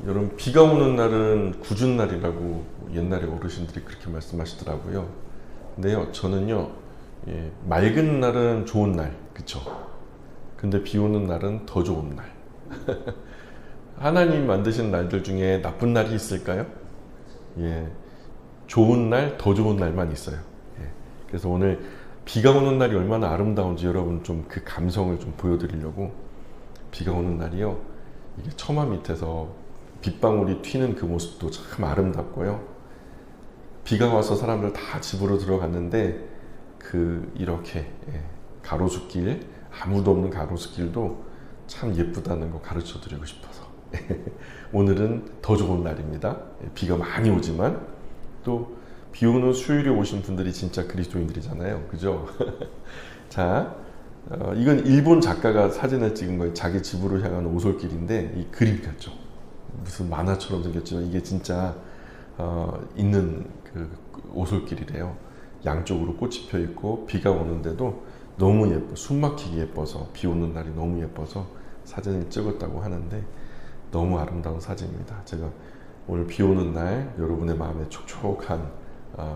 여러분, 비가 오는 날은 궂은 날이라고 옛날에 어르신들이 그렇게 말씀하시더라고요. 근데요, 저는요, 맑은 날은 좋은 날, 그쵸? 근데 비 오는 날은 더 좋은 날. 하나님 만드신 날들 중에 나쁜 날이 있을까요? 좋은 날, 더 좋은 날만 있어요. 그래서 오늘 비가 오는 날이 얼마나 아름다운지 여러분 좀 그 감성을 좀 보여드리려고, 비가 오는 날이요, 이게 처마 밑에서 빗방울이 튀는 그 모습도 참 아름답고요. 비가 와서 사람들 다 집으로 들어갔는데 이렇게 가로수길, 아무도 없는 가로수길도 참 예쁘다는 거 가르쳐 드리고 싶어서 오늘은 더 좋은 날입니다. 비가 많이 오지만 또 비 오는 수요일에 오신 분들이 진짜 그리스도인들이잖아요, 그죠? 자, 이건 일본 작가가 사진을 찍은 거예요. 자기 집으로 향하는 오솔길인데 이 그림 같죠? 무슨 만화처럼 생겼지만 이게 진짜 있는 그 오솔길이래요. 양쪽으로 꽃이 펴 있고 비가 오는데도 너무 예뻐, 숨막히게 예뻐서, 비 오는 날이 너무 예뻐서 사진을 찍었다고 하는데 너무 아름다운 사진입니다. 제가 오늘 비 오는 날 여러분의 마음에 촉촉한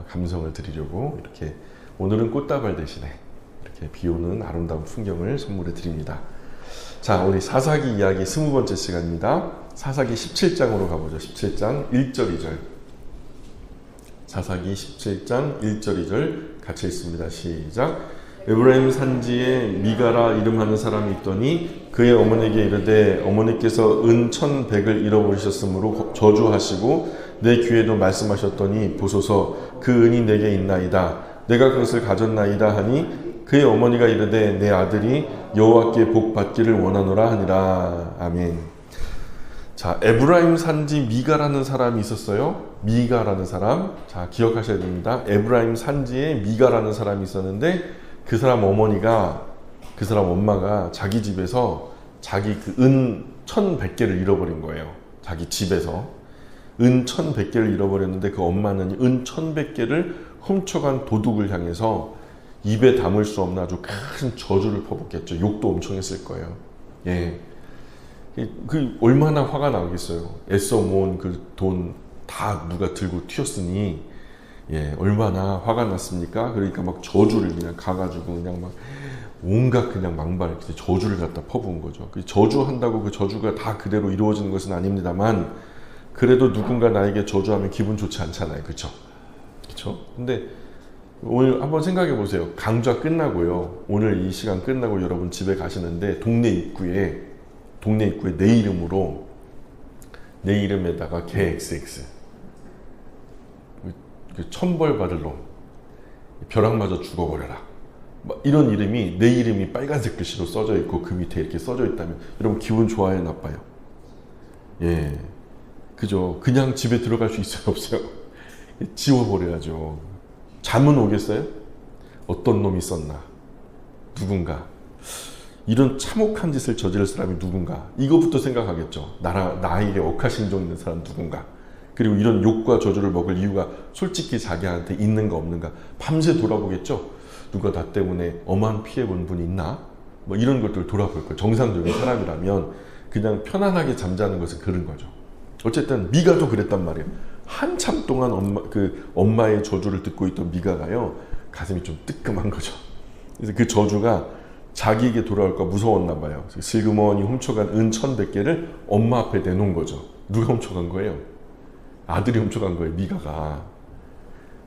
감성을 드리려고 이렇게 오늘은 꽃다발 대신에 이렇게 비 오는 아름다운 풍경을 선물해 드립니다. 자, 우리 사사기 이야기 20번째 시간입니다. 사사기 17장으로 가보죠. 17장 1절 2절. 사사기 17장 1절 2절 같이 읽습니다. 시작. 에브라임 산지에 미가라 이름하는 사람이 있더니 그의 어머니에게 이르되 어머니께서 은 1,100을 잃어버리셨으므로 저주하시고 내 귀에도 말씀하셨더니 보소서 그 은이 내게 있나이다. 내가 그것을 가졌나이다 하니 그의 어머니가 이르되 내 아들이 여호와께 복 받기를 원하노라 하니라. 아멘. 자, 에브라임 산지 미가라는 사람이 있었어요. 미가라는 사람. 자, 기억하셔야 됩니다. 에브라임 산지에 미가라는 사람이 있었는데 그 사람 어머니가, 그 사람 엄마가 자기 집에서 자기 그 은 1,100개를 잃어버린 거예요. 자기 집에서 은 1,100개를 잃어버렸는데 그 엄마는 은 1,100개를 훔쳐간 도둑을 향해서 입에 담을 수 없는 아주 큰 저주를 퍼붓겠죠. 욕도 엄청 했을 거예요. 그 얼마나 화가 나겠어요. 애써 모은 그 돈 다 누가 들고 튀었으니 얼마나 화가 났습니까? 그러니까 막 저주를 그냥 가가지고 그냥 막 온갖 그냥 망발 저주를 갖다 퍼부은 거죠. 그 저주한다고 그 저주가 다 그대로 이루어지는 것은 아닙니다만 그래도 누군가 나에게 저주하면 기분 좋지 않잖아요, 그렇죠? 그렇죠? 근데 오늘 한번 생각해 보세요. 강좌 끝나고요. 오늘 이 시간 끝나고 여러분 집에 가시는데 동네 입구에 내 이름으로, 내 이름에다가 개 XX 천벌 받을 놈, 벼락맞아 죽어버려라, 이런 이름이, 내 이름이 빨간색 글씨로 써져 있고 그 밑에 이렇게 써져 있다면 여러분 기분 좋아요, 나빠요? 그죠? 그냥 집에 들어갈 수 있어요, 없어요? 지워버려야죠. 잠은 오겠어요? 어떤 놈이 썼나? 누군가? 이런 참혹한 짓을 저지를 사람이 누군가? 이거부터 생각하겠죠. 나에게 억하심정 있는 사람 누군가? 그리고 이런 욕과 저주를 먹을 이유가 솔직히 자기한테 있는가 없는가? 밤새 돌아보겠죠. 누가 나 때문에 엄한 피해 본 분이 있나? 이런 것들을 돌아볼 거예요. 정상적인 사람이라면 그냥 편안하게 잠자는 것은 그런 거죠. 어쨌든 미가도 그랬단 말이에요. 한참 동안 엄마의 저주를 듣고 있던 미가가요, 가슴이 좀 뜨끔한 거죠. 그래서 그 저주가 자기에게 돌아올까 무서웠나 봐요. 슬그머니 훔쳐간 은 1,100개를 엄마 앞에 내놓은 거죠. 누가 훔쳐간 거예요? 아들이 훔쳐간 거예요, 미가가.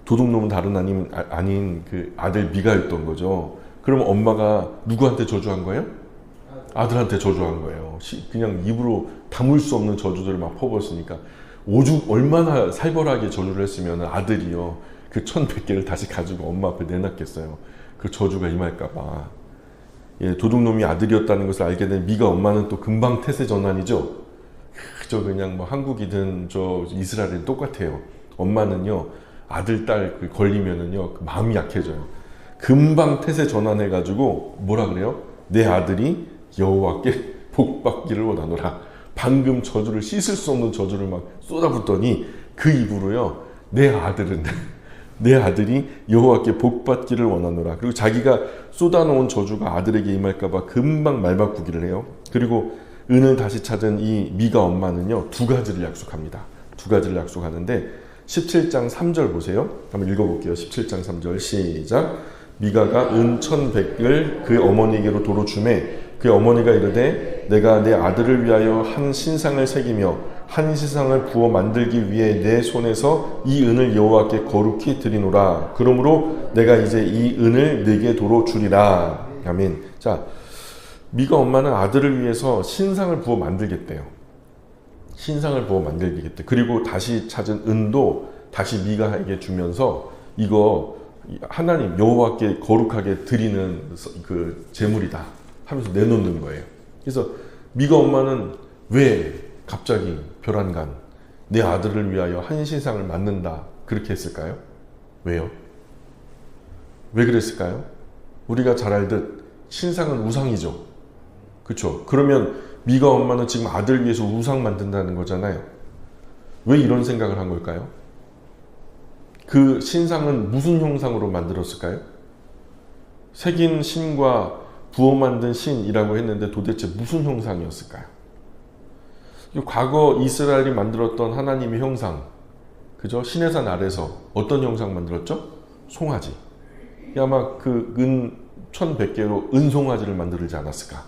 도둑놈은 다른 아닌 그 아들 미가였던 거죠. 그럼 엄마가 누구한테 저주한 거예요? 아들한테 저주한 거예요. 그냥 입으로 담을 수 없는 저주들을 막 퍼부었으니까 오죽 얼마나 살벌하게 저주를 했으면 아들이요 그 1,100개를 다시 가지고 엄마 앞에 내놨겠어요. 그 저주가 임할까봐. 도둑놈이 아들이었다는 것을 알게 된 미가 엄마는 또 금방 태세 전환이죠. 그저 그냥 뭐 한국이든 저 이스라엘은 똑같아요. 엄마는요 아들 딸 걸리면은요 마음이 약해져요. 금방 태세 전환해가지고 뭐라 그래요? 내 아들이 여호와께 복 받기를 원하노라. 방금 저주를, 씻을 수 없는 저주를 막 쏟아붓더니 그 입으로요, 내 아들이 여호와께 복 받기를 원하노라. 그리고 자기가 쏟아놓은 저주가 아들에게 임할까봐 금방 말 바꾸기를 해요. 그리고 은을 다시 찾은 이 미가 엄마는요, 두 가지를 약속합니다. 두 가지를 약속하는데 17장 3절 보세요. 한번 읽어볼게요. 17장 3절 시작. 미가가 은 1,100을 그 어머니에게로 도로 주매 그 어머니가 이르되 내가 내 아들을 위하여 한 신상을 새기며 한 신상을 부어 만들기 위해 내 손에서 이 은을 여호와께 거룩히 드리노라. 그러므로 내가 이제 이 은을 네게 도로 주리라. 아멘. 자, 미가 엄마는 아들을 위해서 신상을 부어 만들겠대요. 신상을 부어 만들겠대. 그리고 다시 찾은 은도 다시 미가에게 주면서 이거 하나님 여호와께 거룩하게 드리는 그 제물이다 하면서 내놓는 거예요. 그래서 미가 엄마는 왜 갑자기 벼랑간 내 아들을 위하여 한 신상을 만든다 그렇게 했을까요? 왜요? 왜 그랬을까요? 우리가 잘 알듯 신상은 우상이죠. 그렇죠? 그러면 미가 엄마는 지금 아들 위해서 우상 만든다는 거잖아요. 왜 이런 생각을 한 걸까요? 그 신상은 무슨 형상으로 만들었을까요? 새긴 신과 부어 만든 신이라고 했는데 도대체 무슨 형상이었을까요? 과거 이스라엘이 만들었던 하나님의 형상, 그죠? 시내산 아래서 어떤 형상 만들었죠? 송아지. 아마 그 은 1,100개로 은송아지를 만들지 않았을까?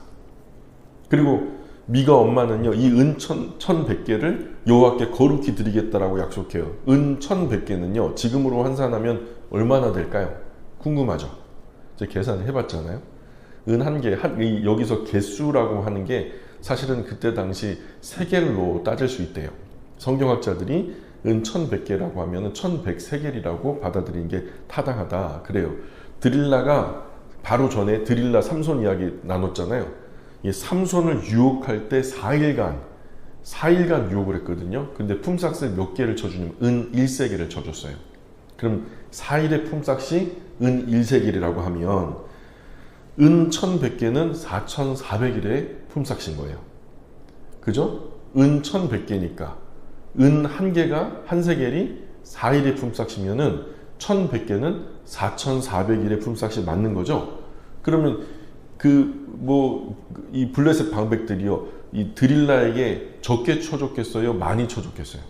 그리고 미가 엄마는요, 이 은 1,100개를 여호와께 거룩히 드리겠다라고 약속해요. 은 1,100개는요, 지금으로 환산하면 얼마나 될까요? 궁금하죠? 이제 계산을 해봤잖아요. 은 한 개, 여기서 개수라고 하는 게 사실은 그때 당시 세겔로 따질 수 있대요. 성경학자들이 은 1,100개라고 하면 1,100세겔이라고 받아들이는 게 타당하다. 그래요. 드릴라가 바로 전에 드릴라 삼손 이야기 나눴잖아요. 이 삼손을 유혹할 때 4일간 유혹을 했거든요. 근데 품삯을 몇 개를 쳐주냐면 은 1세겔을 쳐줬어요. 그럼 4일의 품삯이 은 1세겔이라고 하면 은 1,100개는 4,400일의 품삯인 거예요. 그죠? 은 1,100개니까 은 한 개가 한 세겔이 4일의 품삯이면은 1,100개는 4,400일의 품삯이 맞는 거죠. 그러면 이 블레셋 방백들이요, 이 드릴라에게 적게 쳐줬겠어요? 많이 쳐줬겠어요?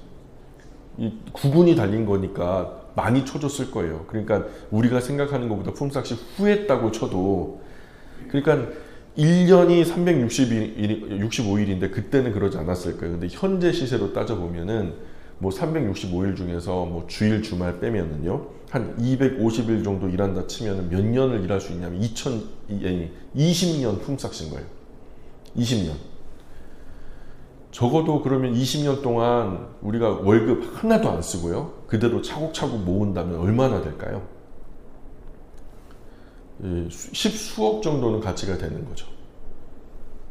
이 구분이 달린 거니까 많이 쳐줬을 거예요. 그러니까 우리가 생각하는 것보다 품삯이 후했다고 쳐도, 그러니까 1년이 365일인데 그때는 그러지 않았을 거예요. 근데 현재 시세로 따져보면은 뭐 365일 중에서 뭐 주일 주말 빼면은요, 한 250일 정도 일한다 치면은 몇 년을 일할 수 있냐면 20년 품삯인 거예요. 20년. 적어도 그러면 20년 동안 우리가 월급 하나도 안 쓰고요, 그대로 차곡차곡 모은다면 얼마나 될까요? 십수억 정도는 가치가 되는 거죠.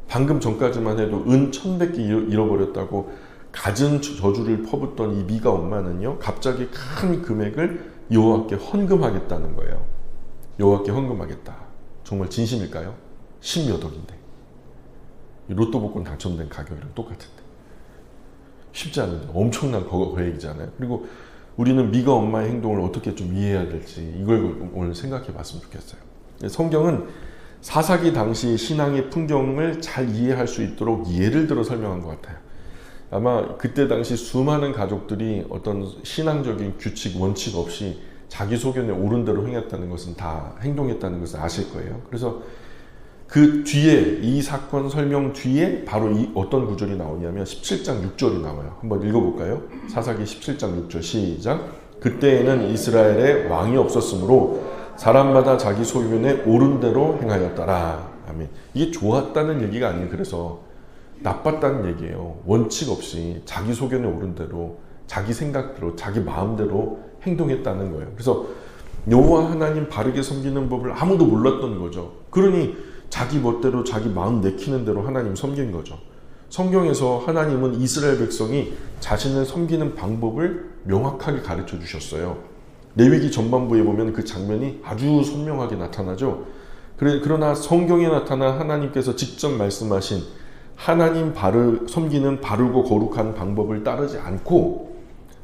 방금 전까지만 해도 은 1,100개 잃어버렸다고 갖은 저주를 퍼붓던 이 미가 엄마는요, 갑자기 큰 금액을 여호와께 헌금하겠다는 거예요. 여호와께 헌금하겠다. 정말 진심일까요? 10몇 억인데. 로또 복권 당첨된 가격이랑 똑같은데. 쉽지 않은데 엄청난 거액이잖아요. 그리고 우리는 미가 엄마의 행동을 어떻게 좀 이해해야 될지 이걸 오늘 생각해 봤으면 좋겠어요. 성경은 사사기 당시 신앙의 풍경을 잘 이해할 수 있도록 예를 들어 설명한 것 같아요. 아마 그때 당시 수많은 가족들이 어떤 신앙적인 규칙, 원칙 없이 자기 소견에 옳은 대로 행동했다는 것을 아실 거예요. 그래서 그 뒤에, 이 사건 설명 뒤에 바로 어떤 구절이 나오냐면 17장 6절이 나와요. 한번 읽어볼까요? 사사기 17장 6절 시작. 그때에는 이스라엘에 왕이 없었으므로 사람마다 자기 소견에 옳은 대로 행하였더라. 아멘. 이게 좋았다는 얘기가 아니에요. 그래서 나빴다는 얘기예요. 원칙 없이 자기 소견에 옳은 대로, 자기 생각대로, 자기 마음대로 행동했다는 거예요. 그래서 여호와 하나님 바르게 섬기는 법을 아무도 몰랐던 거죠. 그러니 자기 멋대로, 자기 마음 내키는 대로 하나님 섬긴 거죠. 성경에서 하나님은 이스라엘 백성이 자신을 섬기는 방법을 명확하게 가르쳐 주셨어요. 레위기 전반부에 보면 그 장면이 아주 선명하게 나타나죠. 그러나 성경에 나타난 하나님께서 직접 말씀하신 하나님 섬기는 바르고 거룩한 방법을 따르지 않고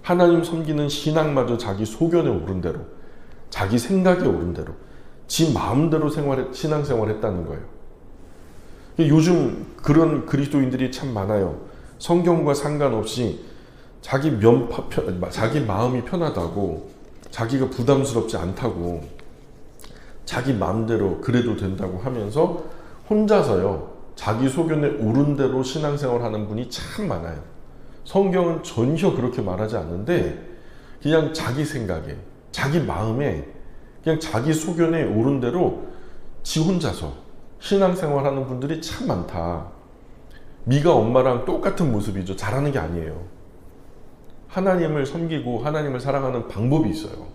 하나님 섬기는 신앙마저 자기 소견에 오른 대로, 자기 생각에 오른 대로, 지 마음대로 신앙생활을 했다는 거예요. 요즘 그런 그리스도인들이 참 많아요. 성경과 상관없이 자기 마음이 편하다고, 자기가 부담스럽지 않다고, 자기 마음대로 그래도 된다고 하면서 혼자서요, 자기 소견에 오른 대로 신앙생활 하는 분이 참 많아요. 성경은 전혀 그렇게 말하지 않는데 그냥 자기 생각에, 자기 마음에, 그냥 자기 소견에 오른 대로 지 혼자서 신앙생활 하는 분들이 참 많다. 미가 엄마랑 똑같은 모습이죠. 잘하는 게 아니에요. 하나님을 섬기고 하나님을 사랑하는 방법이 있어요.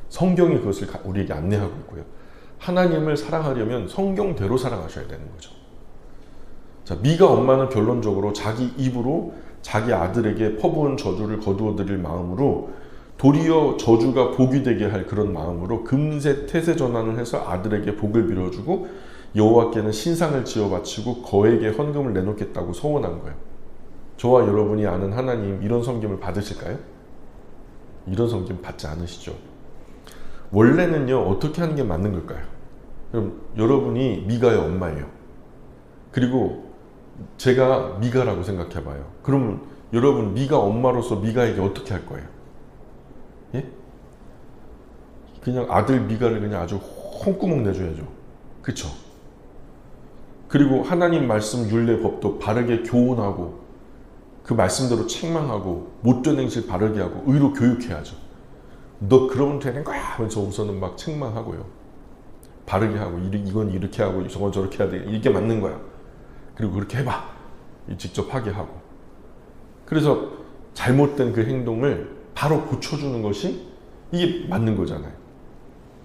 성경이 그것을 우리에게 안내하고 있고요. 하나님을 사랑하려면 성경대로 사랑하셔야 되는 거죠. 자, 미가 엄마는 결론적으로 자기 입으로 자기 아들에게 퍼부은 저주를 거두어 드릴 마음으로, 도리어 저주가 복이 되게 할 그런 마음으로 금세 태세 전환을 해서 아들에게 복을 빌어주고 여호와께는 신상을 지어 바치고 거에게 헌금을 내놓겠다고 서원한 거예요. 저와 여러분이 아는 하나님, 이런 섬김을 받으실까요? 이런 섬김 받지 않으시죠. 원래는요, 어떻게 하는 게 맞는 걸까요? 그럼 여러분이 미가의 엄마예요. 그리고 제가 미가라고 생각해 봐요. 그러면 여러분, 미가 엄마로서 미가에게 어떻게 할 거예요? 예? 그냥 아들 미가를 그냥 아주 홍구멍 내줘야죠. 그쵸? 그리고 하나님 말씀 율례 법도 바르게 교훈하고 그 말씀대로 책망하고 못된 행실 바르게 하고 의로 교육해야죠. 너 그러면 되는 거야 하면서 우선은 막 책망하고요, 바르게 하고, 이건 이렇게 하고 저건 저렇게 해야 돼, 이게 맞는 거야, 그리고 그렇게 해봐, 직접 하게 하고. 그래서 잘못된 그 행동을 바로 고쳐주는 것이 이게 맞는 거잖아요.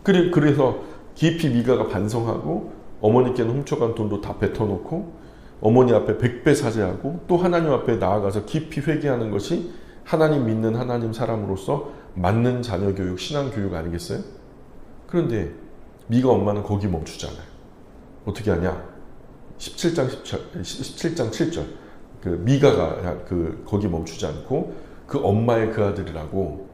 그래서 깊이 미가가 반성하고 어머니께는 훔쳐간 돈도 다 뱉어놓고 어머니 앞에 100배 사죄하고 또 하나님 앞에 나아가서 깊이 회개하는 것이 하나님 믿는 하나님 사람으로서 맞는 자녀 교육, 신앙 교육 아니겠어요? 그런데 미가 엄마는 거기 멈추잖아요. 어떻게 하냐? 17장 7절. 그 미가가 거기 멈추지 않고 그 엄마의 그 아들이라고,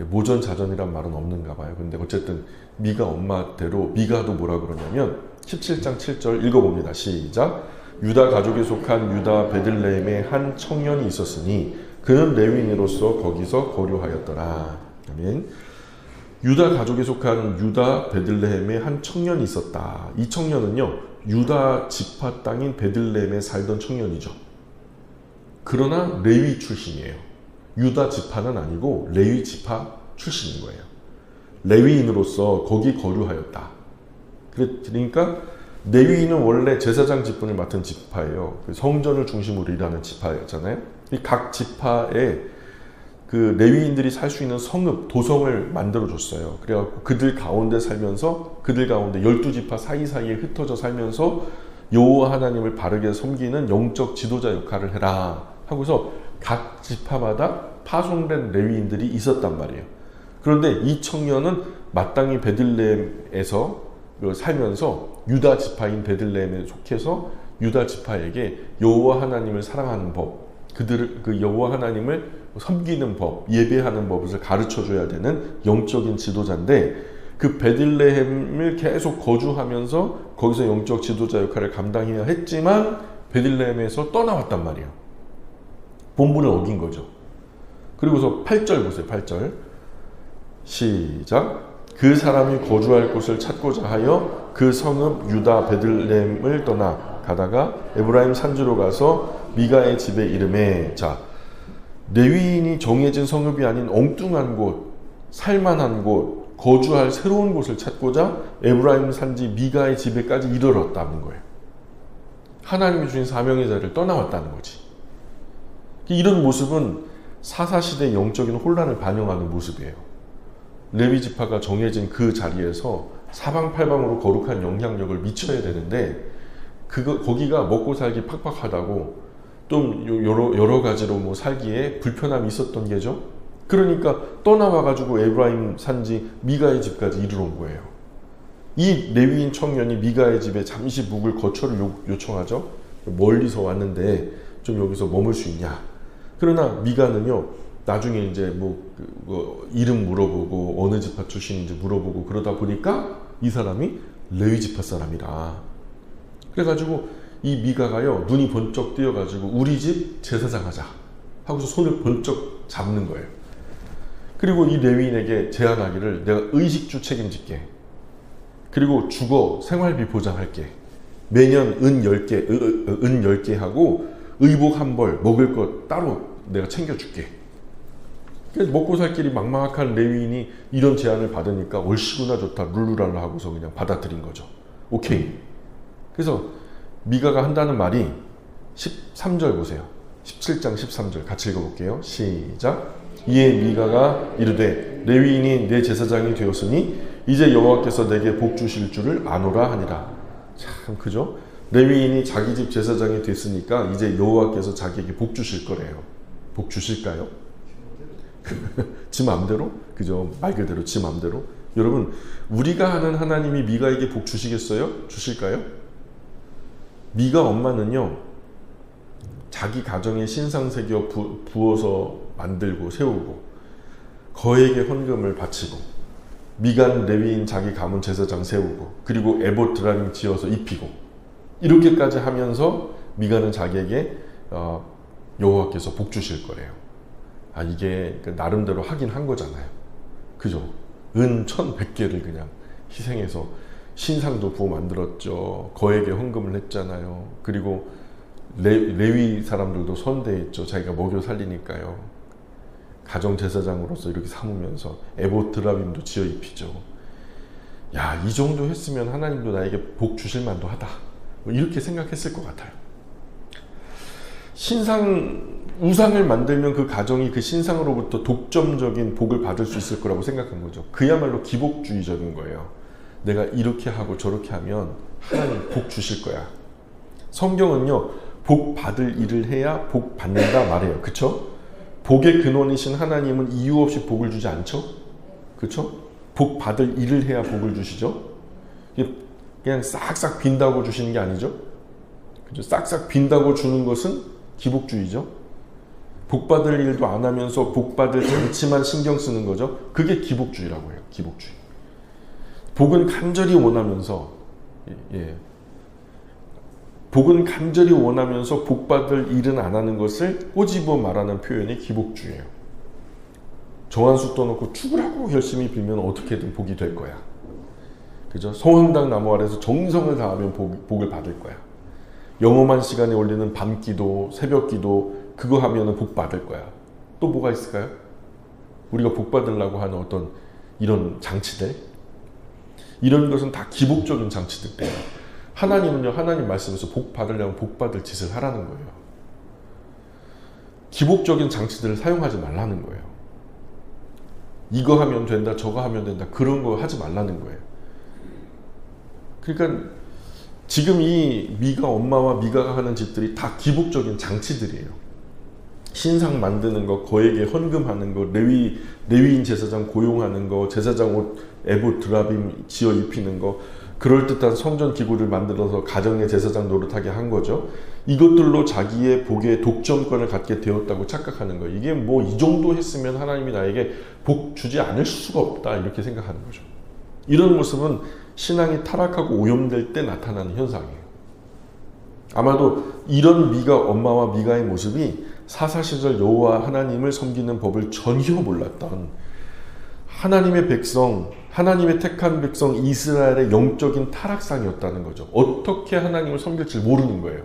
모전자전이란 말은 없는가 봐요. 근데 어쨌든 미가 엄마대로 미가도 뭐라 그러냐면 17장 7절 읽어봅니다. 시작. 유다 가족에 속한 유다 베들레헴에 한 청년이 있었으니 그는 레위인으로서 거기서 거류하였더라. 아멘. 유다 가족에 속한 유다 베들레헴에 한 청년이 있었다. 이 청년은요, 유다 지파 땅인 베들레헴에 살던 청년이죠. 그러나 레위 출신이에요. 유다 지파는 아니고 레위 지파 출신인 거예요. 레위인으로서 거기 거류하였다. 그러니까 레위인은 원래 제사장 직분을 맡은 지파예요. 성전을 중심으로 일하는 지파였잖아요. 각 지파에 그 레위인들이 살 수 있는 성읍, 도성을 만들어줬어요. 그래갖고 그들 가운데 살면서, 그들 가운데 12지파 사이사이에 흩어져 살면서 여호와 하나님을 바르게 섬기는 영적 지도자 역할을 해라 하고서 각 지파마다 파송된 레위인들이 있었단 말이에요. 그런데 이 청년은 마땅히 베들레헴에서 살면서 유다 지파인 베들레헴에 속해서 유다 지파에게 여호와 하나님을 사랑하는 법, 그 여호와 하나님을 섬기는 법, 예배하는 법을 가르쳐 줘야 되는 영적인 지도자인데, 그 베들레헴을 계속 거주하면서 거기서 영적 지도자 역할을 감당해야 했지만 베들레헴에서 떠나왔단 말이에요. 본분을 어긴 거죠. 그리고서 8절 보세요. 8절 시작. 그 사람이 거주할 곳을 찾고자 하여 그 성읍 유다 베들레헴을 떠나 가다가 에브라임 산지로 가서 미가의 집에 이르매. 자, 레위인이 정해진 성읍이 아닌 엉뚱한 곳, 살만한 곳, 거주할 새로운 곳을 찾고자 에브라임 산지 미가의 집에까지 이르렀다는 거예요. 하나님이 주신 사명의 자리를 떠나왔다는 거지. 이런 모습은 사사시대 영적인 혼란을 반영하는 모습이에요. 레위 지파가 정해진 그 자리에서 사방팔방으로 거룩한 영향력을 미쳐야 되는데 거기가 먹고 살기 팍팍하다고 좀 여러 가지로 뭐 살기에 불편함이 있었던 게죠. 그러니까 떠나와가지고 에브라임 산지 미가의 집까지 이르러 거예요. 이 레위인 청년이 미가의 집에 잠시 묵을 거처를 요청하죠. 멀리서 왔는데 좀 여기서 머물 수 있냐. 그러나 미가는요, 나중에 이제 뭐 이름 물어보고 어느 지파 출신인지 물어보고 그러다 보니까 이 사람이 레위 지파 사람이다. 그래가지고 이 미가가요 눈이 번쩍 뜨여가지고 우리 집 제사장 하자 하고서 손을 번쩍 잡는 거예요. 그리고 이 레위인에게 제안하기를 내가 의식주 책임질게. 그리고 주거 생활비 보장할게. 매년 은 10개 하고 의복 한 벌 먹을 것 따로 내가 챙겨줄게. 그래서 먹고 살 길이 막막한 레위인이 이런 제안을 받으니까 얼씨구나 좋다 룰루랄라 하고서 그냥 받아들인 거죠. 오케이. 그래서 미가가 한다는 말이 13절 보세요. 17장 13절 같이 읽어볼게요. 시작. 이에 미가가 이르되 레위인이 내 제사장이 되었으니 이제 여호와께서 내게 복 주실 줄을 아노라 하니라. 참 그죠? 레위인이 자기 집 제사장이 됐으니까 이제 여호와께서 자기에게 복 주실 거래요. 복 주실까요? 지 맘대로? 그죠? 말 그대로 지 맘대로. 여러분 우리가 하는 하나님이 미가에게 복 주시겠어요? 주실까요? 미가 엄마는요 자기 가정에 신상 새겨 부어서 만들고 세우고 거액의 헌금을 바치고 미간 레위인 자기 가문 제사장 세우고 그리고 에봇 드라림 지어서 입히고 이렇게까지 하면서 미가는 자기에게 여호와께서 복 주실 거래요. 아 이게 나름대로 하긴 한 거잖아요. 그죠? 은 1100개를 그냥 희생해서 신상도 부어 만들었죠. 거액의 헌금을 했잖아요. 그리고 레위 사람들도 선대했죠. 자기가 먹여 살리니까요. 가정 제사장으로서 이렇게 삼으면서 에봇 드라빔도 지어 입히죠. 야, 이 정도 했으면 하나님도 나에게 복 주실 만도 하다. 뭐 이렇게 생각했을 것 같아요. 우상을 만들면 그 가정이 그 신상으로부터 독점적인 복을 받을 수 있을 거라고 생각한 거죠. 그야말로 기복주의적인 거예요. 내가 이렇게 하고 저렇게 하면 하나님 복 주실 거야. 성경은요, 복 받을 일을 해야 복 받는다 말해요. 그쵸? 복의 근원이신 하나님은 이유 없이 복을 주지 않죠? 그쵸? 복 받을 일을 해야 복을 주시죠? 그냥 싹싹 빈다고 주시는 게 아니죠? 그죠? 싹싹 빈다고 주는 것은 기복주의죠? 복 받을 일도 안 하면서 복 받을 장치만 신경 쓰는 거죠? 그게 기복주의라고 해요. 기복주의. 복은 간절히 원하면서 복은 간절히 원하면서 복 받을 일은 안 하는 것을 꼬집어 말하는 표현이 기복주의예요. 정한수 떠놓고 죽으라고 열심히 빌면 어떻게든 복이 될 거야. 그죠? 성황당 나무 아래서 정성을 다하면 복을 받을 거야. 영험한 시간에 올리는 밤기도, 새벽기도 그거 하면은 복 받을 거야. 또 뭐가 있을까요? 우리가 복 받으려고 하는 어떤 이런 장치들, 이런 것은 다 기복적인 장치들이에요. 하나님은요, 하나님 말씀에서 복 받으려면 복 받을 짓을 하라는 거예요. 기복적인 장치들을 사용하지 말라는 거예요. 이거 하면 된다, 저거 하면 된다, 그런 거 하지 말라는 거예요. 그러니까 지금 이 미가 엄마와 미가가 하는 짓들이 다 기복적인 장치들이에요. 신상 만드는 거, 거액에 헌금하는 거, 레위인 제사장 고용하는 거, 제사장 옷, 에봇 드라빔 지어 입히는 거, 그럴듯한 성전 기구를 만들어서 가정의 제사장 노릇하게 한 거죠. 이것들로 자기의 복의 독점권을 갖게 되었다고 착각하는 거예요. 이게 뭐 이 정도 했으면 하나님이 나에게 복 주지 않을 수가 없다, 이렇게 생각하는 거죠. 이런 모습은 신앙이 타락하고 오염될 때 나타나는 현상이에요. 아마도 이런 미가 엄마와 미가의 모습이 사사시절 여호와 하나님을 섬기는 법을 전혀 몰랐던 하나님의 백성, 하나님의 택한 백성 이스라엘의 영적인 타락상이었다는 거죠. 어떻게 하나님을 섬길지 모르는 거예요.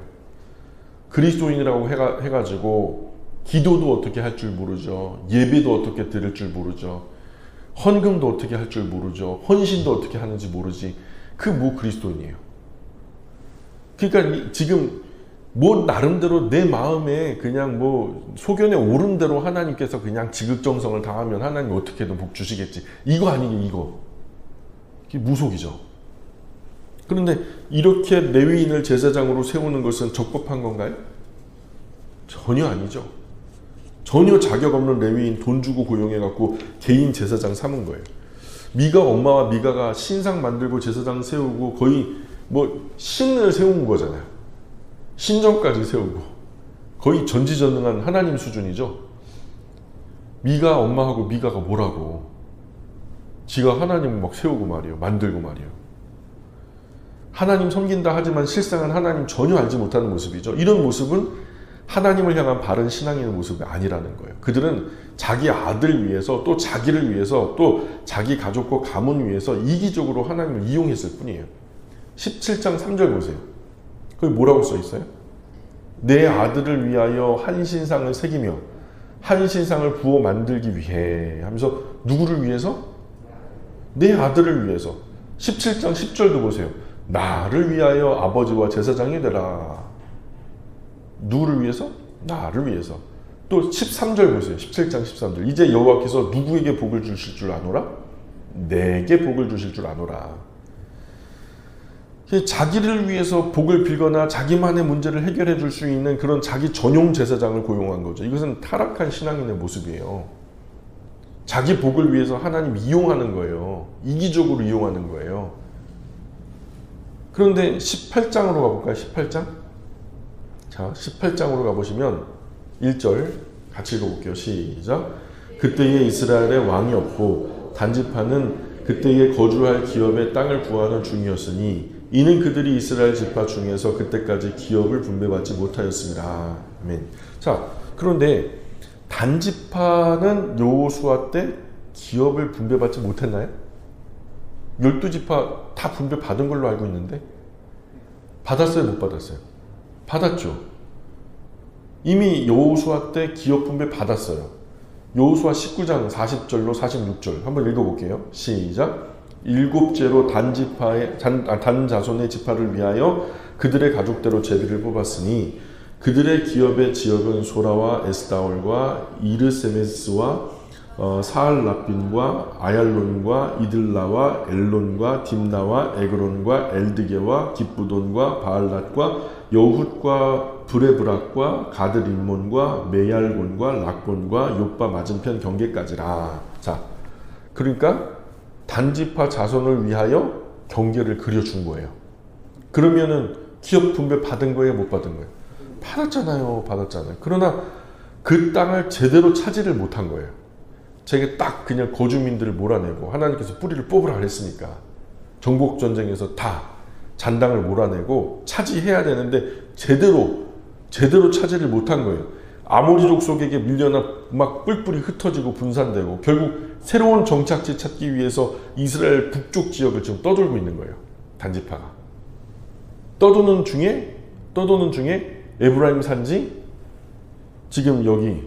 그리스도인이라고 해가지고 기도도 어떻게 할 줄 모르죠. 예배도 어떻게 드릴 줄 모르죠. 헌금도 어떻게 할 줄 모르죠. 헌신도 어떻게 하는지 모르지. 그 뭐 그리스도인이에요. 그러니까 지금 뭐 나름대로 내 마음에 그냥 뭐 소견에 오른 대로 하나님께서 그냥 지극정성을 다하면 하나님 어떻게든 복 주시겠지. 이거 아니게 이거. 이게 무속이죠. 그런데 이렇게 레위인을 제사장으로 세우는 것은 적법한 건가요? 전혀 아니죠. 전혀 자격 없는 레위인 돈 주고 고용해갖고 개인 제사장 삼은 거예요. 미가 엄마와 미가가 신상 만들고 제사장 세우고 거의 뭐 신을 세운 거잖아요. 신전까지 세우고 거의 전지전능한 하나님 수준이죠. 미가 엄마하고 미가가 뭐라고. 지가 하나님을 막 세우고 말이에요. 만들고 말이에요. 하나님 섬긴다 하지만 실상은 하나님 전혀 알지 못하는 모습이죠. 이런 모습은 하나님을 향한 바른 신앙인의 모습이 아니라는 거예요. 그들은 자기 아들 위해서 또 자기를 위해서 또 자기 가족과 가문 위해서 이기적으로 하나님을 이용했을 뿐이에요. 17장 3절 보세요. 거기 뭐라고 써 있어요? 내 아들을 위하여 한 신상을 새기며 한 신상을 부어 만들기 위해 하면서 누구를 위해서? 내 아들을 위해서. 17장 10절도 보세요. 나를 위하여 아버지와 제사장이 되라. 누구를 위해서? 나를 위해서. 또 13절 보세요. 17장 13절. 이제 여호와께서 누구에게 복을 주실 줄 아노라? 내게 복을 주실 줄 아노라. 자기를 위해서 복을 빌거나 자기만의 문제를 해결해 줄 수 있는 그런 자기 전용 제사장을 고용한 거죠. 이것은 타락한 신앙인의 모습이에요. 자기 복을 위해서 하나님 이용하는 거예요. 이기적으로 이용하는 거예요. 그런데 18장으로 가볼까요? 18장? 자, 18장으로 가보시면 1절 같이 읽어볼게요. 시작. 그때에 이스라엘에 왕이 없고 단지파는 그때에 거주할 기업의 땅을 구하는 중이었으니 이는 그들이 이스라엘 지파 중에서 그때까지 기업을 분배받지 못하였습니다. 아멘. 자, 그런데 단지파는 여호수아 때 기업을 분배받지 못했나요? 12지파 다 분배받은 걸로 알고 있는데 받았어요? 못 받았어요? 받았죠. 이미 여호수아 때 기업 분배 받았어요. 여호수아 19장 40절로 46절 한번 읽어볼게요. 시작. 일곱째로 단 자손의 지파를 위하여 그들의 가족대로 제비를 뽑았으니 그들의 기업의 지역은 소라와 에스다올과 이르세메스와 사알라빈과 아얄론과 이들라와 엘론과 딥나와 에그론과 엘드게와 깁부돈과 바알랏과 여훗과 브레브락과 가드림몬과 메얄곤과 락곤과 요빠 맞은편 경계까지라. 자, 그러니까 단지파 자손을 위하여 경계를 그려준 거예요. 그러면은 기업 분배 받은 거예요? 못 받은 거예요? 받았잖아요. 받았잖아요. 그러나 그 땅을 제대로 차지를 못한 거예요. 제게 딱 그냥 거주민들을 몰아내고 하나님께서 뿌리를 뽑으라 그랬으니까 정복전쟁에서 다 잔당을 몰아내고 차지해야 되는데 제대로 차지를 못한 거예요. 아모리족 속에게 밀려나 막 뿔뿔이 흩어지고 분산되고 결국 새로운 정착지 찾기 위해서 이스라엘 북쪽 지역을 지금 떠돌고 있는 거예요. 단지파가. 떠도는 중에 에브라임 산지 지금 여기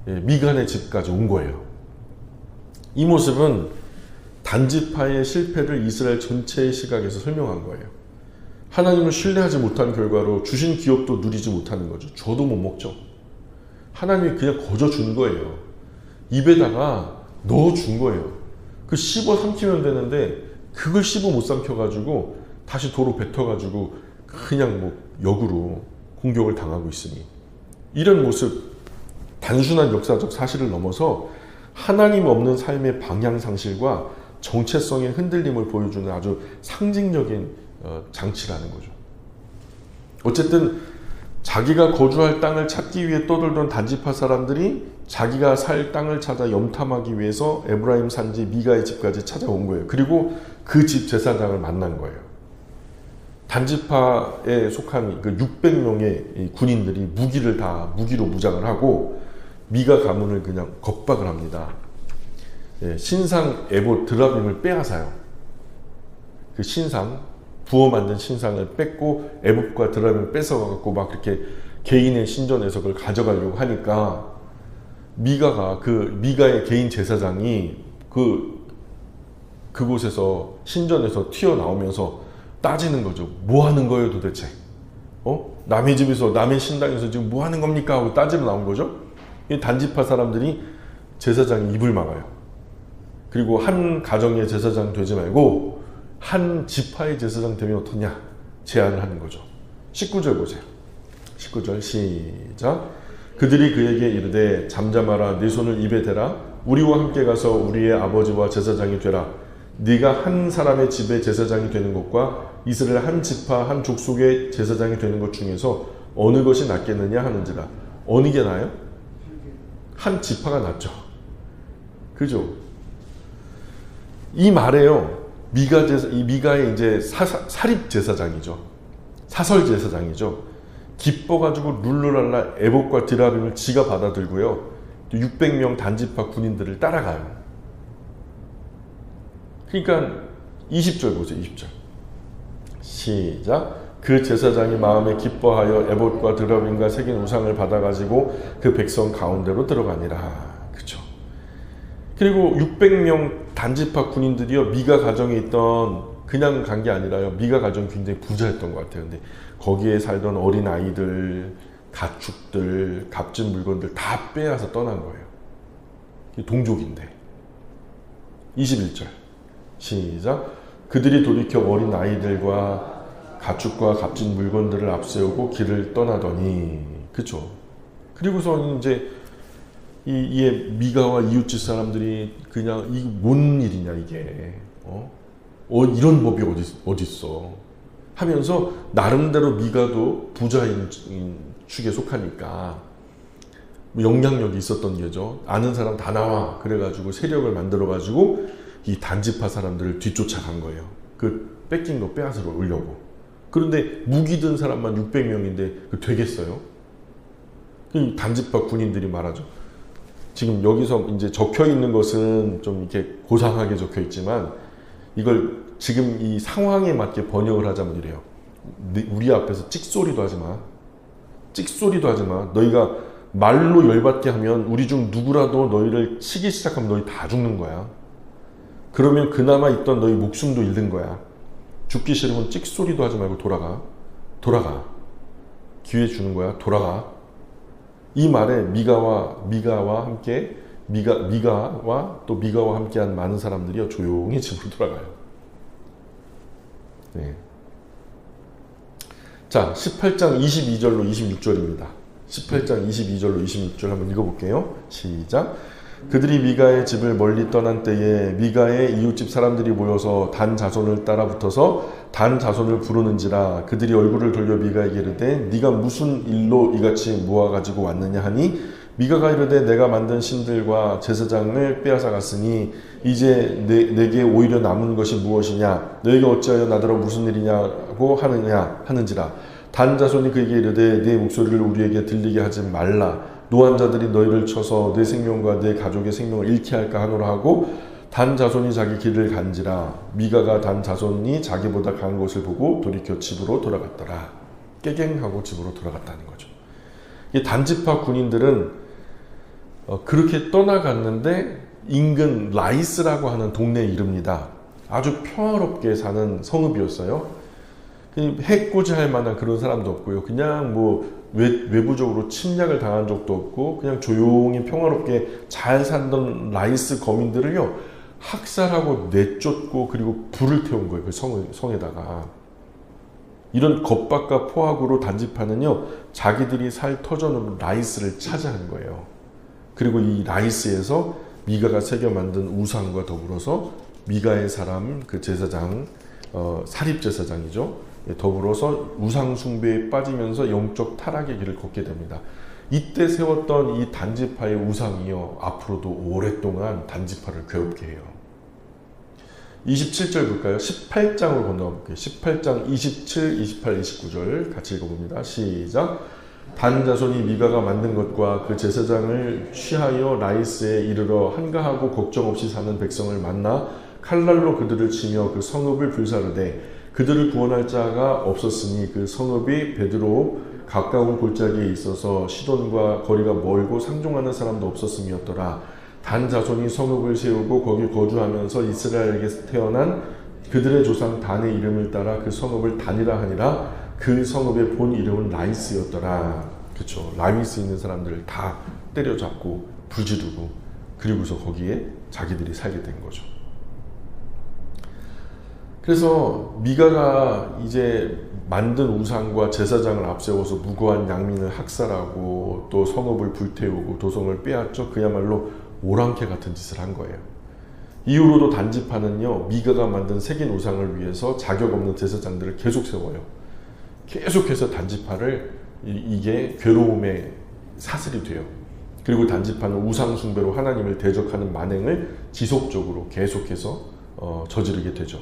미간의 집까지 온 거예요. 이 모습은 단지파의 실패를 이스라엘 전체의 시각에서 설명한 거예요. 하나님을 신뢰하지 못한 결과로 주신 기업도 누리지 못하는 거죠. 줘도 못 먹죠. 하나님이 그냥 거저 준 거예요. 입에다가 넣어준 거예요. 그 씹어 삼키면 되는데 그걸 씹어 못 삼켜가지고 다시 도로 뱉어가지고 그냥 뭐 역으로 공격을 당하고 있으니 이런 모습 단순한 역사적 사실을 넘어서 하나님 없는 삶의 방향상실과 정체성의 흔들림을 보여주는 아주 상징적인 장치라는 거죠. 어쨌든 자기가 거주할 땅을 찾기 위해 떠돌던 단지파 사람들이 자기가 살 땅을 찾아 염탐하기 위해서 에브라임 산지 미가의 집까지 찾아온 거예요. 그리고 그 집 제사장을 만난 거예요. 단지파에 속한 그 600명의 군인들이 무기로 무장을 하고 미가 가문을 그냥 겁박을 합니다. 신상 에봇 드라빔을 빼앗아요. 그 신상 부어 만든 신상을 뺏고 에봇과 드라빔을 뺏어가고 막 그렇게 개인의 신전에서 그걸 가져가려고 하니까 미가의 개인 제사장이 그곳에서 신전에서 튀어나오면서 따지는 거죠. 뭐 하는 거예요 도대체? 남의 집에서 남의 신당에서 지금 뭐 하는 겁니까? 하고 따지러 나온 거죠. 이 단지파 사람들이 제사장이 입을 막아요. 그리고 한 가정의 제사장 되지 말고 한 지파의 제사장 되면 어떠냐 제안을 하는 거죠. 19절 보세요. 19절 시작. 그들이 그에게 이르되 잠잠하라 네 손을 입에 대라 우리와 함께 가서 우리의 아버지와 제사장이 되라. 네가 한 사람의 집의 제사장이 되는 것과 이스라엘 한 지파 한 족속의 제사장이 되는 것 중에서 어느 것이 낫겠느냐 하는지라. 어느 게 나아요? 한 지파가 낫죠. 그죠? 이 말에요. 이 미가의 이제 사립 제사장이죠. 사설 제사장이죠. 기뻐가지고 룰루랄라 에봇과 드라빔을 지가 받아들고요. 600명 단지파 군인들을 따라가요. 그러니까 20절 보세요. 20절. 시작. 그 제사장이 마음에 기뻐하여 에봇과 드라빔과 새긴 우상을 받아가지고 그 백성 가운데로 들어가니라. 그쵸. 그리고 600명 단지파 군인들이요, 미가 가정에 있던, 그냥 간 게 아니라요, 미가 가정이 굉장히 부자였던 것 같아요. 근데 거기에 살던 어린 아이들, 가축들, 값진 물건들 다 빼앗아 떠난 거예요. 동족인데. 21절 시작. 그들이 돌이켜 어린 아이들과 가축과 값진 물건들을 앞세우고 길을 떠나더니, 그쵸. 그리고서 이제 이 미가와 이웃집 사람들이 그냥 이게 뭔 일이냐 이게, 이런 법이 어디 있어 하면서, 나름대로 미가도 부자인 축에 속하니까 영향력이 있었던 게죠. 아는 사람 다 나와 그래가지고 세력을 만들어가지고 이 단지파 사람들을 뒤쫓아간 거예요. 그 뺏긴 거 빼앗으러 오려고. 그런데 무기 든 사람만 600명인데 그 되겠어요? 단지파 군인들이 말하죠. 지금 여기서 이제 적혀 있는 것은 좀 이렇게 고상하게 적혀 있지만, 이걸 지금 이 상황에 맞게 번역을 하자면 이래요. 우리 앞에서 찍소리도 하지 마. 찍소리도 하지 마. 너희가 말로 열받게 하면 우리 중 누구라도 너희를 치기 시작하면 너희 다 죽는 거야. 그러면 그나마 있던 너희 목숨도 잃는 거야. 죽기 싫으면 찍소리도 하지 말고 돌아가. 기회 주는 거야. 돌아가. 이 말에 미가와 함께 미가와 함께한 많은 사람들이 조용히 집으로 돌아가요. 네. 자, 18장 22절로 26절입니다. 18장 22절로 26절 한번 읽어볼게요. 시작. 그들이 미가의 집을 멀리 떠난 때에 미가의 이웃집 사람들이 모여서 단 자손을 따라 붙어서 단 자손을 부르는지라. 그들이 얼굴을 돌려 미가에게 이르되 네가 무슨 일로 이같이 모아가지고 왔느냐 하니, 미가가 이르되 내가 만든 신들과 제사장을 빼앗아 갔으니 이제 내게 오히려 남은 것이 무엇이냐, 너희가 어찌하여 나더러 무슨 일이냐고 하는지라. 단 자손이 그에게 이르되 네 목소리를 우리에게 들리게 하지 말라. 노한 자들이 너희를 쳐서 내 생명과 내 가족의 생명을 잃게 할까 하노라 하고, 단 자손이 자기 길을 간지라. 미가가 단 자손이 자기보다 강한 것을 보고 돌이켜 집으로 돌아갔더라. 깨갱하고 집으로 돌아갔다는 거죠. 이 단지파 군인들은 그렇게 떠나갔는데, 인근 라이스라고 하는 동네 이름입니다. 아주 평화롭게 사는 성읍이었어요. 해코지할 만한 그런 사람도 없고요. 그냥 뭐 외부적으로 침략을 당한 적도 없고, 그냥 조용히 평화롭게 잘 살던 라이스 거민들을요, 학살하고 내쫓고 그리고 불을 태운 거예요. 그 성에다가. 이런 겁박과 포악으로 단지파는요, 자기들이 살 터전으로 라이스를 차지하는 거예요. 그리고 이 라이스에서 미가가 새겨 만든 우상과 더불어서 미가의 사람, 그 제사장, 사립 제사장이죠. 더불어서 우상 숭배에 빠지면서 영적 타락의 길을 걷게 됩니다. 이때 세웠던 이 단지파의 우상이요, 앞으로도 오랫동안 단지파를 괴롭게 해요. 27절 볼까요? 18장으로 건너가 볼게요. 18장 27, 28, 29절 같이 읽어봅니다. 시작. 단 자손이 미가가 만든 것과 그 제사장을 취하여 라이스에 이르러 한가하고 걱정 없이 사는 백성을 만나 칼날로 그들을 치며 그 성읍을 불사르되, 그들을 구원할 자가 없었으니 그 성읍이 베드로 가까운 골짜기에 있어서 시돈과 거리가 멀고 상종하는 사람도 없었음이었더라. 단 자손이 성읍을 세우고 거기 거주하면서 이스라엘에게서 태어난 그들의 조상 단의 이름을 따라 그 성읍을 단이라 하니라. 그 성읍의 본 이름은 라이스였더라. 그렇죠. 라이스 있는 사람들을 다 때려잡고 불지르고, 그리고서 거기에 자기들이 살게 된 거죠. 그래서 미가가 이제 만든 우상과 제사장을 앞세워서 무고한 양민을 학살하고 또 성읍을 불태우고 도성을 빼앗죠. 그야말로 오랑캐 같은 짓을 한 거예요. 이후로도 단지파는요, 미가가 만든 새긴 우상을 위해서 자격 없는 제사장들을 계속 세워요. 계속해서 단지파를 이게 괴로움의 사슬이 돼요. 그리고 단지파는 우상 숭배로 하나님을 대적하는 만행을 지속적으로 계속해서 저지르게 되죠.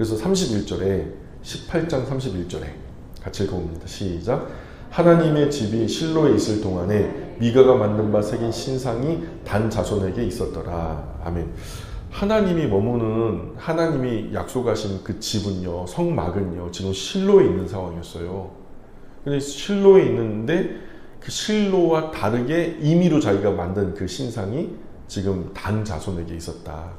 그래서 31절에 18장 31절에 같이 읽어봅니다. 시작. 하나님의 집이 실로에 있을 동안에 미가가 만든 바 새긴 신상이 단 자손에게 있었더라. 아멘. 하나님이 머무는, 하나님이 약속하신 그 집은요, 성막은요, 지금 실로에 있는 상황이었어요. 근데 실로에 있는데 그 실로와 다르게 임의로 자기가 만든 그 신상이 지금 단 자손에게 있었다.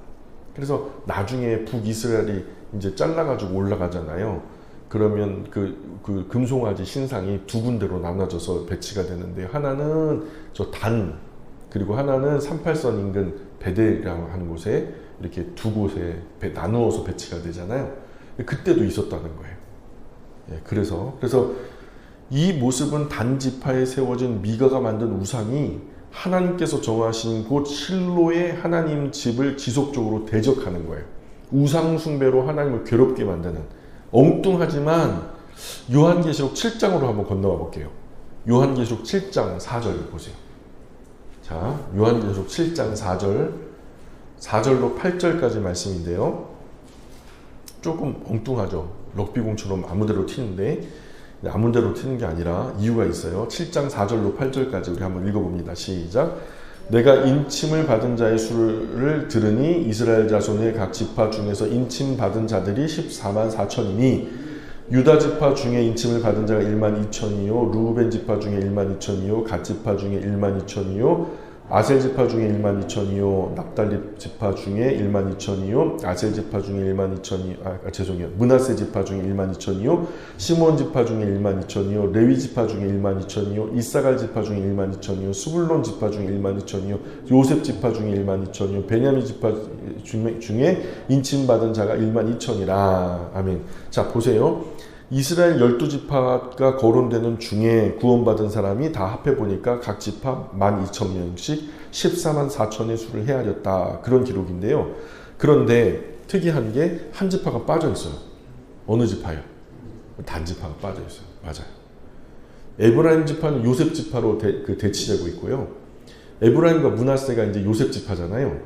그래서 나중에 북이스라엘이 이제 잘라가지고 올라가잖아요. 그러면 그 금송아지 신상이 두 군데로 나눠져서 배치가 되는데, 하나는 저 단, 그리고 하나는 38선 인근 베델이라고 하는 곳에 이렇게 두 곳에 나누어서 배치가 되잖아요. 그때도 있었다는 거예요. 예, 그래서 이 모습은 단 지파에 세워진 미가가 만든 우상이 하나님께서 정하신 곳 실로의 하나님 집을 지속적으로 대적하는 거예요. 우상 숭배로 하나님을 괴롭게 만드는, 엉뚱하지만 요한계시록 7장으로 한번 건너가 볼게요. 요한계시록 7장 4절 보세요. 자, 요한계시록 7장 4절로 8절까지 말씀인데요. 조금 엉뚱하죠. 럭비공처럼 아무데로 튀는데, 아무데로 튀는 게 아니라 이유가 있어요. 7장 4절로 8절까지 우리 한번 읽어봅니다. 시작. 내가 인침을 받은 자의 수를 들으니 이스라엘 자손의 각 지파 중에서 인침 받은 자들이 14만 4천이니 유다 지파 중에 인침을 받은 자가 1만 2천이요 루벤 지파 중에 1만 2천이요 갓 지파 중에 1만 2천이요 아셀 지파 중에 1만 2천이요 납달리 지파 중에 1만 2천이요 아셀 지파 중에 1만 2천이요 므낫세 지파 중에 1만 2천이요 시몬 지파 중에 1만 2천이요 레위 지파 중에 1만 2천이요 이사갈 지파 중에 1만 2천이요 스불론 지파 중에 1만 2천이요 요셉 지파 중에 1만 2천이요 베냐민 지파 중에 인침받은 자가 1만 2천이라. 아멘. 자, 보세요. 이스라엘 12지파가 거론되는 중에 구원받은 사람이 다 합해보니까 각 지파 12,000명씩 14만 4천의 수를 헤아렸다. 그런 기록인데요. 그런데 특이한 게 한 지파가 빠져 있어요. 어느 지파요? 단 지파가 빠져 있어요. 맞아요. 에브라임 지파는 요셉 지파로 대치되고 있고요. 에브라임과 므낫세가 이제 요셉 지파잖아요.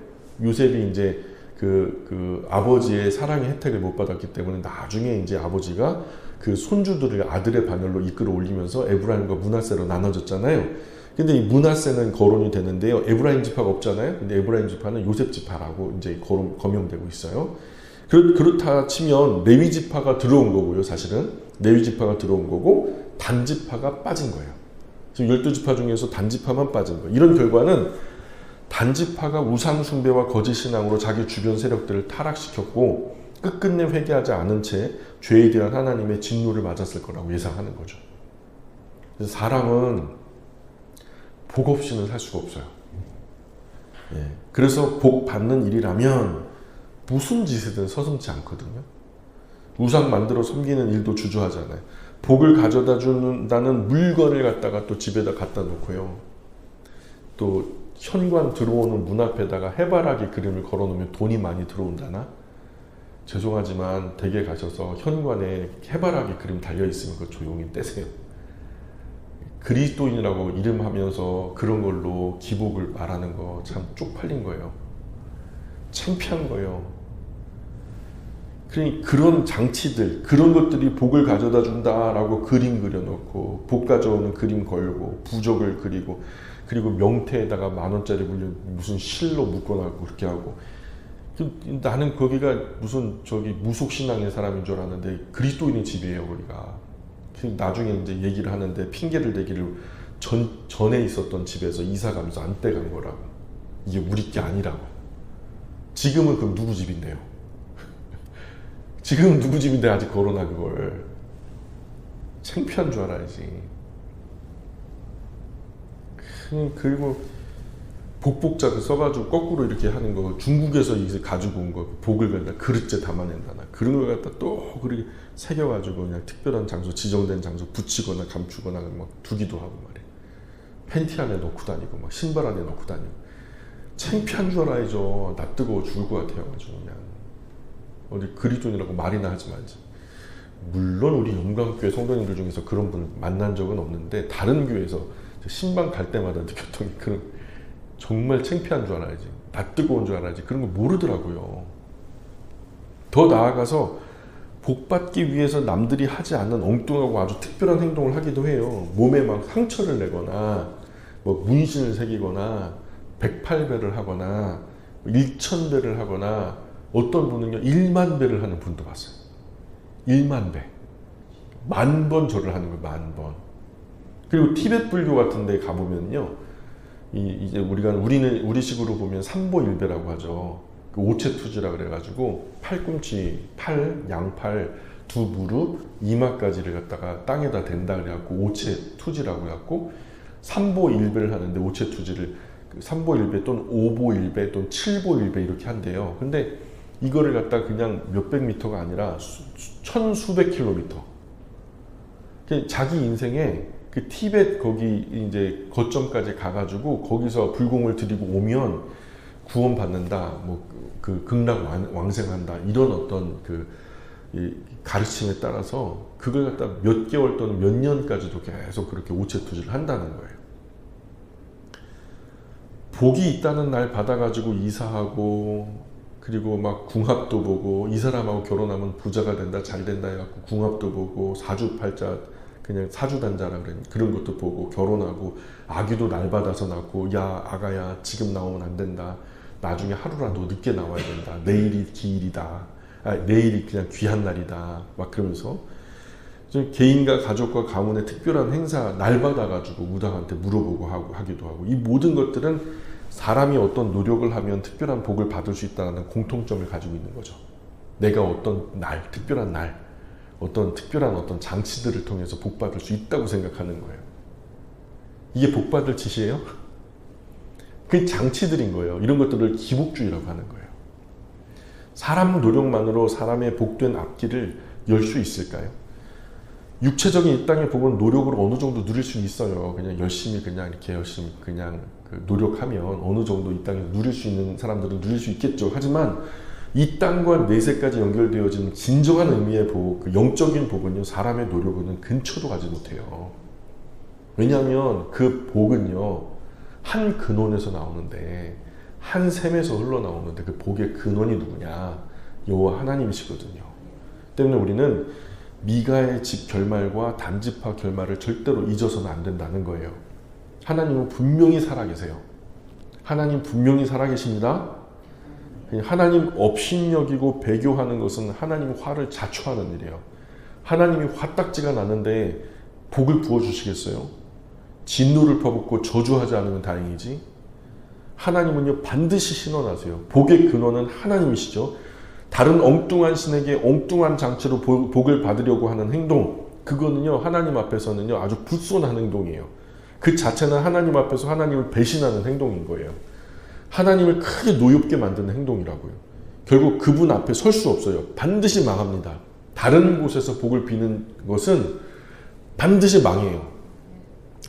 요셉이 이제 그 아버지의 사랑의 혜택을 못 받았기 때문에 나중에 이제 아버지가 그 손주들을 아들의 반열로 이끌어 올리면서 에브라임과 므낫세로 나눠졌잖아요. 근데 이 므낫세는 거론이 되는데요. 에브라임 지파가 없잖아요. 근데 에브라임 지파는 요셉 지파라고 이제 거명되고 있어요. 그렇다 치면 레위 지파가 들어온 거고요. 사실은 레위 지파가 들어온 거고 단 지파가 빠진 거예요. 지금 12지파 중에서 단 지파만 빠진 거예요. 이런 결과는 단 지파가 우상 숭배와 거짓 신앙으로 자기 주변 세력들을 타락시켰고 끝끝내 회개하지 않은 채 죄에 대한 하나님의 진노를 맞았을 거라고 예상하는 거죠. 그래서 사람은 복 없이는 살 수가 없어요. 예. 그래서 복 받는 일이라면 무슨 짓이든 서슴지 않거든요. 우상 만들어 섬기는 일도 주저하잖아요. 복을 가져다 준다는 물건을 갖다가 또 집에다 갖다 놓고요. 또 현관 들어오는 문 앞에다가 해바라기 그림을 걸어놓으면 돈이 많이 들어온다나? 죄송하지만 댁에 가셔서 현관에 해바라기 그림 달려있으면 그거 조용히 떼세요. 그리스도인이라고 이름하면서 그런 걸로 기복을 말하는 거 참 쪽팔린 거예요. 창피한 거예요. 그러니 그런 장치들, 그런 것들이 복을 가져다 준다라고 그림 그려놓고 복 가져오는 그림 걸고 부적을 그리고 그리고 명태에다가 10,000원짜리 물려 무슨 실로 묶어놨고 그렇게 하고, 나는 거기가 무슨 저기 무속신앙의 사람인 줄 알았는데 그리스도인의 집이에요 거기가. 나중에 이제 얘기를 하는데 핑계를 대기를 전에 있었던 집에서 이사 가면서 안 떼간 거라고. 이게 우리 게 아니라고. 지금은 그럼 누구 집인데요? 지금은 누구 집인데 아직 걸어놔 그걸. 창피한 줄 알아야지. 그리고 복복자 써가지고 거꾸로 이렇게 하는 거 중국에서 이제 가지고 온 거 복을 갖다 그릇째 담아낸다나 그런 걸 갖다 또 그렇게 새겨가지고 그냥 특별한 장소 지정된 장소 붙이거나 감추거나 막 두기도 하고 말이야. 팬티 안에 넣고 다니고 막 신발 안에 넣고 다니고. 창피한 줄 알아야죠. 나 뜨거워 죽을 것 같아요. 아주 그냥 어디 그리스도인이라고 말이나 하지 말지. 물론 우리 영광교회 성도님들 중에서 그런 분 만난 적은 없는데 다른 교회에서 신방 갈 때마다 느꼈던 그런 정말 창피한 줄 알아야지. 나 뜨거운 줄 알아야지. 그런 거 모르더라고요. 더 나아가서 복받기 위해서 남들이 하지 않는 엉뚱하고 아주 특별한 행동을 하기도 해요. 몸에 막 상처를 내거나 뭐 문신을 새기거나 108배를 하거나 1000배를 하거나 어떤 분은요 1만 배를 하는 분도 봤어요. 1만 배. 10,000번 절을 하는 거예요. 10,000번. 그리고 티베트 불교 같은 데 가보면요 이제 우리식으로 보면 삼보일배라고 하죠. 그 오체투지라 그래가지고 팔꿈치, 양팔, 두 무릎, 이마까지를 갖다가 땅에다 댄다 그래갖고 오체투지라고 해갖고 삼보일배를 하는데 오체투지를 삼보일배 또는 오보일배 또는 칠보일배 이렇게 한대요. 근데 이거를 갖다 그냥 몇백 미터가 아니라 천수백 킬로미터. 자기 인생에 그 티벳 거기 이제 거점까지 가가지고 거기서 불공을 들이고 오면 구원받는다, 뭐 그 극락 왕생한다 이런 어떤 그 가르침에 따라서 그걸 갖다 몇 개월 또는 몇 년까지도 계속 그렇게 오체투지를 한다는 거예요. 복이 있다는 날 받아가지고 이사하고 그리고 막 궁합도 보고 이 사람하고 결혼하면 부자가 된다 잘 된다 해갖고 궁합도 보고 사주팔자 그냥 사주단자라 그런 것도 보고 결혼하고 아기도 날 받아서 낳고 야 아가야 지금 나오면 안 된다 나중에 하루라도 늦게 나와야 된다 내일이 기일이다 내일이 그냥 귀한 날이다 막 그러면서 개인과 가족과 가문의 특별한 행사 날 받아가지고 무당한테 물어보고 하기도 하고 이 모든 것들은 사람이 어떤 노력을 하면 특별한 복을 받을 수 있다는 공통점을 가지고 있는 거죠. 내가 어떤 날, 특별한 날, 어떤 특별한 어떤 장치들을 통해서 복 받을 수 있다고 생각하는 거예요. 이게 복 받을 짓이에요? 그 장치들인 거예요. 이런 것들을 기복주의라고 하는 거예요. 사람 노력만으로 사람의 복된 앞길을 열 수 있을까요? 육체적인 이 땅의 복은 노력으로 어느 정도 누릴 수 있어요. 그냥 열심히 그냥 노력하면 어느 정도 이 땅에서 누릴 수 있는 사람들은 누릴 수 있겠죠. 하지만 이 땅과 내세까지 연결되어진 진정한 의미의 복, 그 영적인 복은요, 사람의 노력은 근처도 가지 못해요. 왜냐하면 그 복은요, 한 근원에서 나오는데, 한 샘에서 흘러나오는데 그 복의 근원이 누구냐? 여호와 하나님이시거든요. 때문에 우리는 미가의 집 결말과 단지파 결말을 절대로 잊어서는 안 된다는 거예요. 하나님은 분명히 살아계세요. 하나님 분명히 살아계십니다. 하나님 업신여기고 배교하는 것은 하나님 화를 자초하는 일이에요. 하나님이 화딱지가 나는데 복을 부어주시겠어요? 진노를 퍼붓고 저주하지 않으면 다행이지. 하나님은요 반드시 신원하세요. 복의 근원은 하나님이시죠. 다른 엉뚱한 신에게 엉뚱한 장치로 복을 받으려고 하는 행동, 그거는요 하나님 앞에서는요 아주 불손한 행동이에요. 그 자체는 하나님 앞에서 하나님을 배신하는 행동인 거예요. 하나님을 크게 노엽게 만드는 행동이라고요. 결국 그분 앞에 설 수 없어요. 반드시 망합니다. 다른 곳에서 복을 비는 것은 반드시 망해요.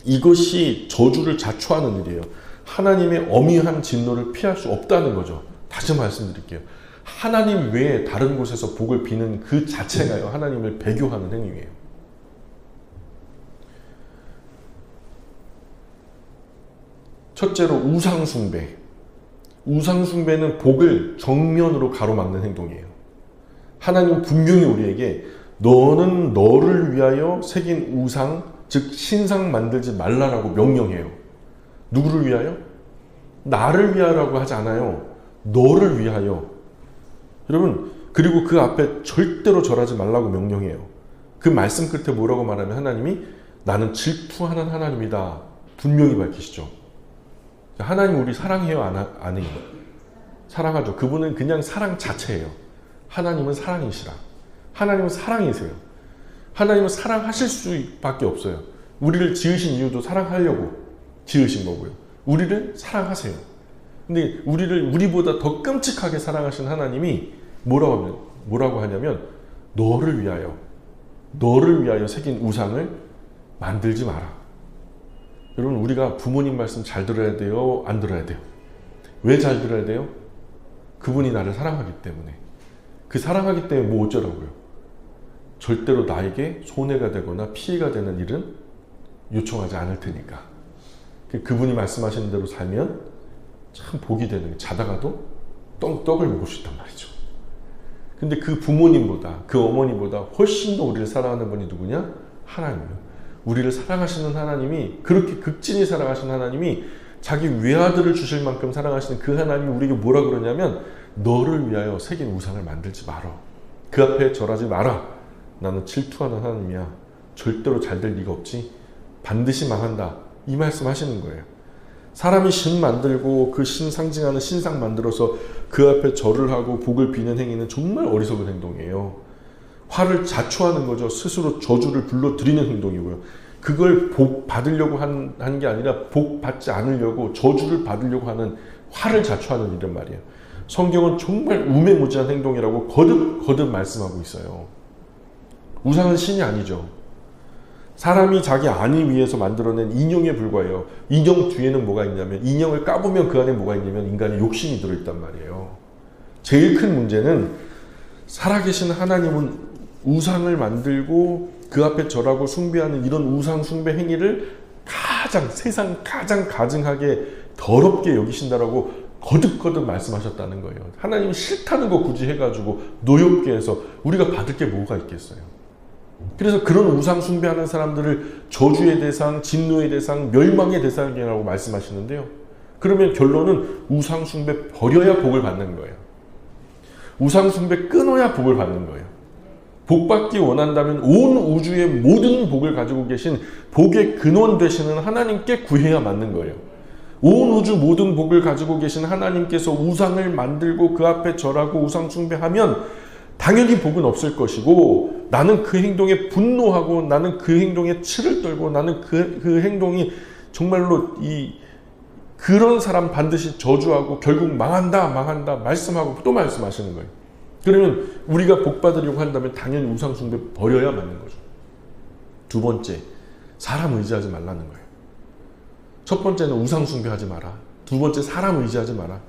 이것이 저주를 자초하는 일이에요. 하나님의 엄의한 진노를 피할 수 없다는 거죠. 다시 말씀드릴게요. 하나님 외에 다른 곳에서 복을 비는 그 자체가요 하나님을 배교하는 행위예요. 첫째로 우상숭배. 우상숭배는 복을 정면으로 가로막는 행동이에요. 하나님은 분명히 우리에게 너는 너를 위하여 새긴 우상, 즉 신상 만들지 말라라고 명령해요. 누구를 위하여? 나를 위하라고 하지 않아요. 너를 위하여. 여러분, 그리고 그 앞에 절대로 절하지 말라고 명령해요. 그 말씀 끝에 뭐라고 말하면 하나님이 나는 질투하는 하나님이다. 분명히 밝히시죠. 하나님 우리 사랑해요? 안 해요? 사랑하죠. 그분은 그냥 사랑 자체예요. 하나님은 사랑이시라. 하나님은 사랑이세요. 하나님은 사랑하실 수밖에 없어요. 우리를 지으신 이유도 사랑하려고 지으신 거고요. 우리를 사랑하세요. 근데 우리보다 더 끔찍하게 사랑하신 하나님이 뭐라고 하냐면 너를 위하여 새긴 우상을 만들지 마라. 여러분 우리가 부모님 말씀 잘 들어야 돼요? 안 들어야 돼요? 왜 잘 들어야 돼요? 그분이 나를 사랑하기 때문에. 그 사랑하기 때문에 뭐 어쩌라고요? 절대로 나에게 손해가 되거나 피해가 되는 일은 요청하지 않을 테니까. 그분이 말씀하시는 대로 살면 참 복이 되는 게 자다가도 떡을 먹을 수 있단 말이죠. 근데 그 부모님보다, 그 어머니보다 훨씬 더 우리를 사랑하는 분이 누구냐? 하나님이요. 우리를 사랑하시는 하나님이, 그렇게 극진히 사랑하시는 하나님이 자기 외아들을 주실 만큼 사랑하시는 그 하나님이 우리에게 뭐라 그러냐면, 너를 위하여 새긴 우상을 만들지 마라. 그 앞에 절하지 마라. 나는 질투하는 하나님이야. 절대로 잘 될 리가 없지. 반드시 망한다. 이 말씀 하시는 거예요. 사람이 신 만들고 그 신 상징하는 신상 만들어서 그 앞에 절을 하고 복을 비는 행위는 정말 어리석은 행동이에요. 화를 자초하는 거죠. 스스로 저주를 불러들이는 행동이고요. 그걸 복 받으려고 하는 게 아니라 복 받지 않으려고 저주를 받으려고 하는, 화를 자초하는 일이란 말이에요. 성경은 정말 우매무지한 행동이라고 거듭 말씀하고 있어요. 우상은 신이 아니죠. 사람이 자기 안위 위해서 만들어낸 인형에 불과해요. 인형 뒤에는 뭐가 있냐면, 인형을 까보면 그 안에 뭐가 있냐면 인간의 욕심이 들어있단 말이에요. 제일 큰 문제는 살아계신 하나님은 우상을 만들고 그 앞에 절하고 숭배하는 이런 우상 숭배 행위를 세상 가장 가증하게 더럽게 여기신다라고 거듭 말씀하셨다는 거예요. 하나님이 싫다는 거 굳이 해가지고 노엽게 해서 우리가 받을 게 뭐가 있겠어요. 그래서 그런 우상 숭배하는 사람들을 저주의 대상, 진노의 대상, 멸망의 대상이라고 말씀하시는데요. 그러면 결론은 우상 숭배 버려야 복을 받는 거예요. 우상 숭배 끊어야 복을 받는 거예요. 복 받기 원한다면 온 우주의 모든 복을 가지고 계신 복의 근원 되시는 하나님께 구해야 맞는 거예요. 온 우주 모든 복을 가지고 계신 하나님께서 우상을 만들고 그 앞에 절하고 우상 숭배하면 당연히 복은 없을 것이고, 나는 그 행동에 분노하고, 나는 그 행동에 치를 떨고, 나는 그 행동이 정말로 그런 사람 반드시 저주하고 결국 망한다 말씀하고 또 말씀하시는 거예요. 그러면 우리가 복 받으려고 한다면 당연히 우상 숭배 버려야 맞는 거죠. 두 번째, 사람 의지하지 말라는 거예요. 첫 번째는 우상 숭배하지 마라. 두 번째, 사람 의지하지 마라.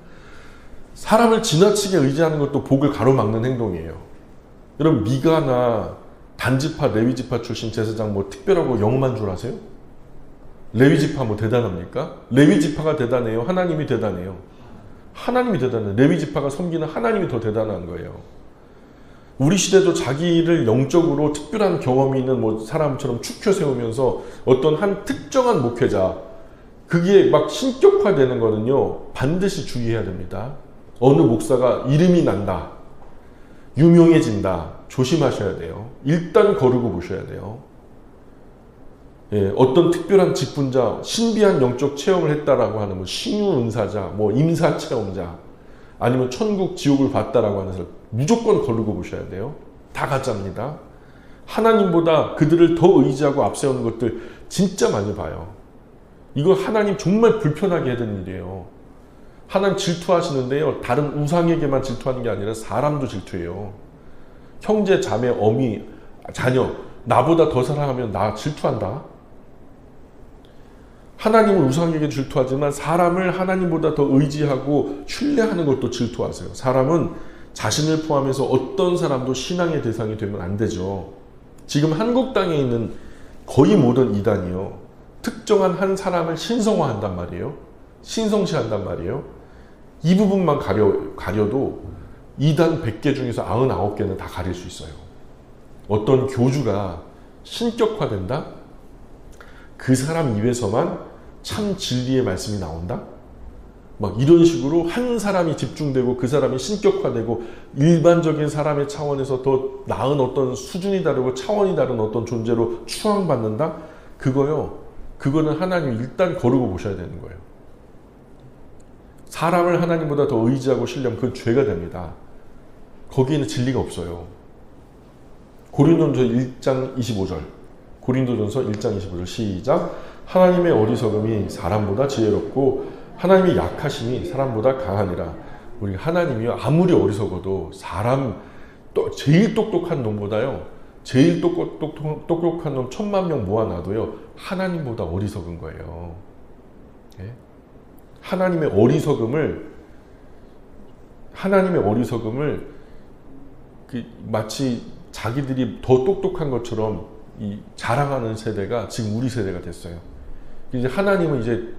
사람을 지나치게 의지하는 것도 복을 가로막는 행동이에요. 여러분, 미가나 단지파, 레위지파 출신 제사장 뭐 특별하고 영험한 줄 아세요? 레위지파 뭐 대단합니까? 레위지파가 대단해요? 하나님이 대단해요? 하나님이 대단해요. 레위지파가 섬기는 하나님이 더 대단한 거예요. 우리 시대도 자기를 영적으로 특별한 경험이 있는 뭐 사람처럼 축혀 세우면서 어떤 한 특정한 목회자, 그게 막 신격화되는 거는요, 반드시 주의해야 됩니다. 어느 목사가 이름이 난다, 유명해진다, 조심하셔야 돼요. 일단 거르고 보셔야 돼요. 예, 어떤 특별한 직분자, 신비한 영적 체험을 했다라고 하는 뭐 신유 은사자, 뭐 임사 체험자, 아니면 천국 지옥을 봤다라고 하는 사람 무조건 거르고 보셔야 돼요. 다 가짜입니다. 하나님보다 그들을 더 의지하고 앞세우는 것들 진짜 많이 봐요. 이거 하나님 정말 불편하게 해야 일이에요. 하나님 질투하시는데요, 다른 우상에게만 질투하는 게 아니라 사람도 질투해요. 형제, 자매, 어미, 자녀, 나보다 더 사랑하면 나 질투한다. 하나님은 우상에게 질투하지만 사람을 하나님보다 더 의지하고 신뢰하는 것도 질투하세요. 사람은 자신을 포함해서 어떤 사람도 신앙의 대상이 되면 안 되죠. 지금 한국 땅에 있는 거의 모든 이단이요, 특정한 한 사람을 신성화한단 말이에요. 신성시한단 말이에요. 이 부분만 가려도 이단 100개 중에서 99개는 다 가릴 수 있어요. 어떤 교주가 신격화된다? 그 사람 입에서만 참 진리의 말씀이 나온다? 막 이런 식으로 한 사람이 집중되고 그 사람이 신격화되고 일반적인 사람의 차원에서 더 나은 어떤 수준이 다르고 차원이 다른 어떤 존재로 추앙받는다? 그거는 하나님 일단 거르고 보셔야 되는 거예요. 사람을 하나님보다 더 의지하고 신뢰하면 그건 죄가 됩니다. 거기에는 진리가 없어요. 고린도전서 1장 25절. 고린도전서 1장 25절 시작. 하나님의 어리석음이 사람보다 지혜롭고 하나님의 약하심이 사람보다 강하니라. 우리 하나님이 아무리 어리석어도 사람, 제일 똑똑한 놈보다요, 제일 똑똑한 놈 1000만 명 모아놔도요, 하나님보다 어리석은 거예요. 예? 하나님의 어리석음을 마치 자기들이 더 똑똑한 것처럼 자랑하는 세대가 지금 우리 세대가 됐어요. 이제 하나님은 이제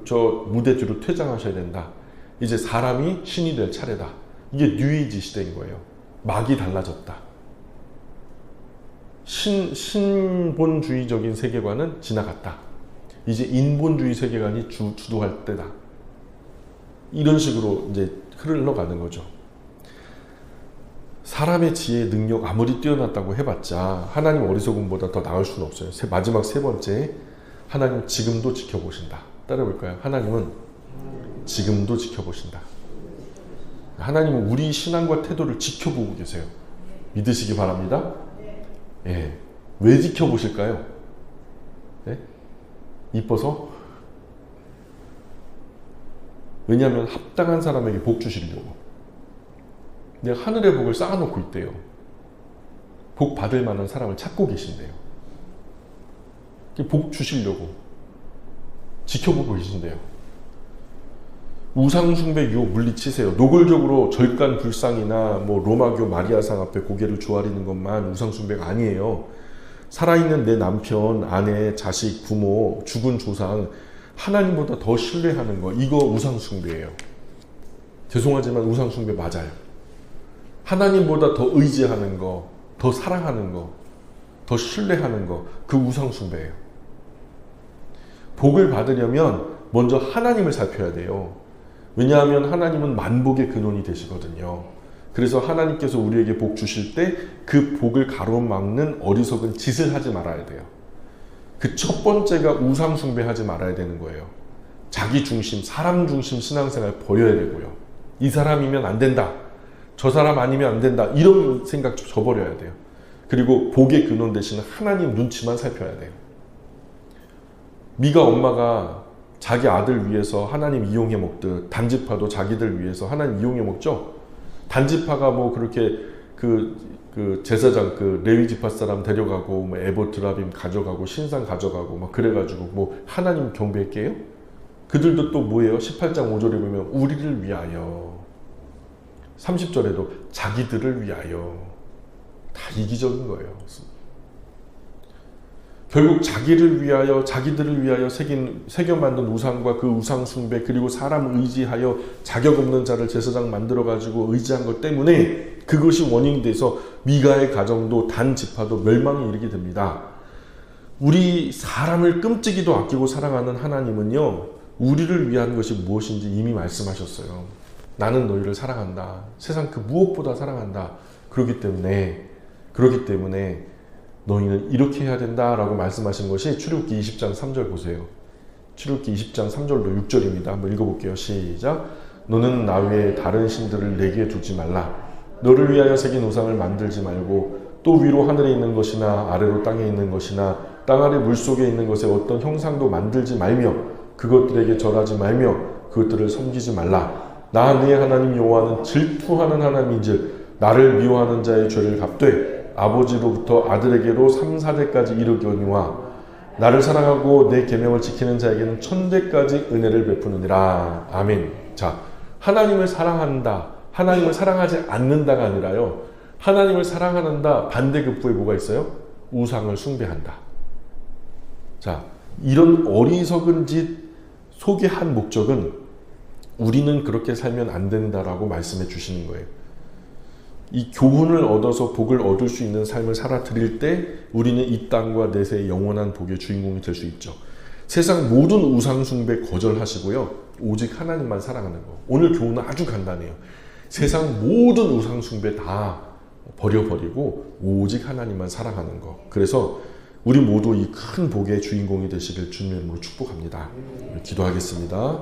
저 무대 뒤로 퇴장하셔야 된다. 이제 사람이 신이 될 차례다. 이게 뉴에이지 시대인 거예요. 막이 달라졌다. 신본주의적인 세계관은 지나갔다. 이제 인본주의 세계관이 주도할 때다. 이런 식으로 이제 흘러가는 거죠. 사람의 지혜, 능력 아무리 뛰어났다고 해봤자 하나님 어리석음보다 더 나을 수는 없어요. 마지막 세 번째, 하나님 지금도 지켜보신다. 따라해볼까요? 하나님은 지금도 지켜보신다. 하나님은 우리 신앙과 태도를 지켜보고 계세요. 믿으시기 바랍니다. 예. 왜 지켜보실까요? 네? 이뻐서? 왜냐하면 합당한 사람에게 복 주시려고. 내가 하늘의 복을 쌓아놓고 있대요. 복 받을 만한 사람을 찾고 계신대요. 복 주시려고 지켜보고 계신대요. 우상숭배 유혹 물리치세요. 노골적으로 절간불상이나 뭐 로마교 마리아상 앞에 고개를 조아리는 것만 우상숭배가 아니에요. 살아있는 내 남편, 아내, 자식, 부모, 죽은 조상 하나님보다 더 신뢰하는 거, 이거 우상숭배예요. 죄송하지만 우상숭배 맞아요. 하나님보다 더 의지하는 거, 더 사랑하는 거, 더 신뢰하는 거, 그 우상숭배예요. 복을 받으려면 먼저 하나님을 살펴야 돼요. 왜냐하면 하나님은 만복의 근원이 되시거든요. 그래서 하나님께서 우리에게 복 주실 때 그 복을 가로막는 어리석은 짓을 하지 말아야 돼요. 그 첫 번째가 우상숭배하지 말아야 되는 거예요. 자기 중심, 사람 중심 신앙생활 버려야 되고요. 이 사람이면 안 된다. 저 사람 아니면 안 된다. 이런 생각 저버려야 돼요. 그리고 복의 근원 대신 하나님 눈치만 살펴야 돼요. 미가 엄마가 자기 아들 위해서 하나님 이용해 먹듯 단지파도 자기들 위해서 하나님 이용해 먹죠. 단지파가 뭐 그렇게 그 제사장 그 레위 지파 사람 데려가고 뭐 에봇 드라빔 가져가고 신상 가져가고 막 그래가지고 뭐 하나님 경배할게요? 그들도 또 뭐예요? 18장 5절에 보면 우리를 위하여, 30절에도 자기들을 위하여, 다 이기적인 거예요. 결국 자기를 위하여, 자기들을 위하여 새겨 만든 우상과 그 우상 숭배, 그리고 사람 의지하여 자격 없는 자를 제사장 만들어 가지고 의지한 것 때문에 그것이 원인이 돼서 미가의 가정도 단 지파도 멸망에 이르게 됩니다. 우리 사람을 끔찍이도 아끼고 사랑하는 하나님은요, 우리를 위한 것이 무엇인지 이미 말씀하셨어요. 나는 너희를 사랑한다. 세상 그 무엇보다 사랑한다. 그렇기 때문에 너희는 이렇게 해야 된다라고 말씀하신 것이 출애굽기 20장 3절 보세요. 출애굽기 20장 3절로 6절입니다. 한번 읽어볼게요. 시작. 너는 나 외에 다른 신들을 내게 두지 말라. 너를 위하여 새긴 우상을 만들지 말고 또 위로 하늘에 있는 것이나 아래로 땅에 있는 것이나 땅 아래 물속에 있는 것에 어떤 형상도 만들지 말며 그것들에게 절하지 말며 그것들을 섬기지 말라. 나 네 하나님 여호와는 질투하는 하나님인즉 나를 미워하는 자의 죄를 갚되 아버지로부터 아들에게로 3, 4대까지 이르거니와 나를 사랑하고 내 계명을 지키는 자에게는 천대까지 은혜를 베푸느니라. 아멘. 자, 하나님을 사랑한다, 하나님을 사랑하지 않는다가 아니라요, 하나님을 사랑한다 반대급부에 뭐가 있어요? 우상을 숭배한다. 자, 이런 어리석은 짓 속에 한 목적은 우리는 그렇게 살면 안 된다라고 말씀해 주시는 거예요. 이 교훈을 얻어서 복을 얻을 수 있는 삶을 살아드릴 때 우리는 이 땅과 내세의 영원한 복의 주인공이 될 수 있죠. 세상 모든 우상 숭배 거절하시고요, 오직 하나님만 사랑하는 거. 오늘 교훈은 아주 간단해요. 세상 모든 우상 숭배 다 버려버리고 오직 하나님만 사랑하는 거. 그래서 우리 모두 이 큰 복의 주인공이 되시길 주님의 이름으로 축복합니다. 기도하겠습니다.